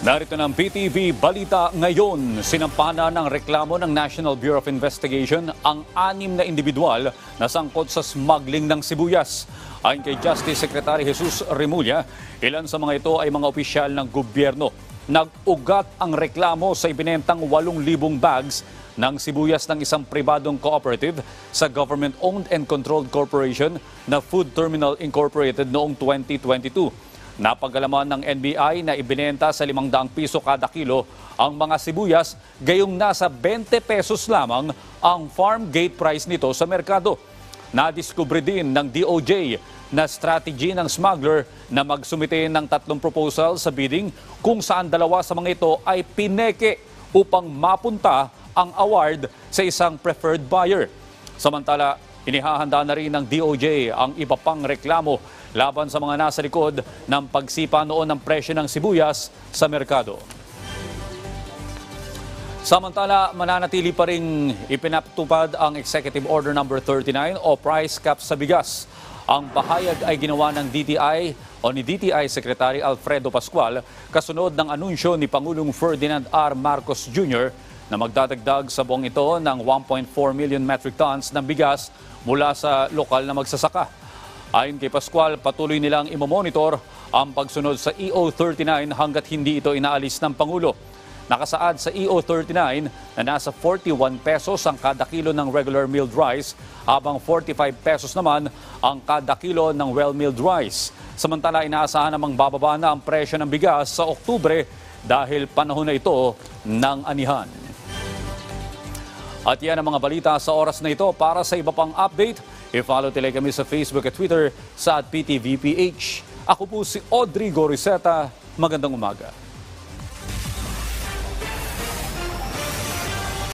Narito ng PTV Balita ngayon. Sinampahan ng reklamo ng National Bureau of Investigation ang 6 na individual na sangkot sa smuggling ng sibuyas. Ayon kay Justice Secretary Jesus Remulla, ilan sa mga ito ay mga opisyal ng gobyerno. Nag-ugat ang reklamo sa ibinentang 8,000 bags ng sibuyas ng isang pribadong cooperative sa government-owned and controlled corporation na Food Terminal Incorporated noong 2022. Napagalaman ng NBI na ibinenta sa 500 piso kada kilo ang mga sibuyas, gayong nasa 20 pesos lamang ang farm gate price nito sa merkado. Nadiskubre din ng DOJ na strategy ng smuggler na magsumite ng 3 proposal sa bidding kung saan 2 sa mga ito ay pineke upang mapunta ang award sa isang preferred buyer. Samantala, inihahanda na rin ng DOJ ang iba pang reklamo laban sa mga nasa likod ng pagsipa noon ng presyo ng sibuyas sa merkado. Samantala, mananatili pa rin ipinatupad ang Executive Order No. 39 o price cap sa bigas. Ang pahayag ay ginawa ng DTI o ni DTI Secretary Alfredo Pascual kasunod ng anunsyo ni Pangulong Ferdinand R. Marcos Jr. na magdadagdag sa buong ito ng 1.4 million metric tons ng bigas mula sa lokal na magsasaka. Ayon kay Pascual, patuloy nilang imomonitor ang pagsunod sa EO39 hanggat hindi ito inaalis ng Pangulo. Nakasaad sa EO39 na nasa 41 pesos ang kada kilo ng regular milled rice, habang 45 pesos naman ang kada kilo ng well-milled rice. Samantala, inaasahan namang bababa na ang presyo ng bigas sa Oktubre dahil panahon na ito ng anihan. At yan ang mga balita sa oras na ito. Para sa iba pang update, i-follow tila kami sa Facebook at Twitter sa @PTVPH. Ako po si Audrey Goriseta. Magandang umaga.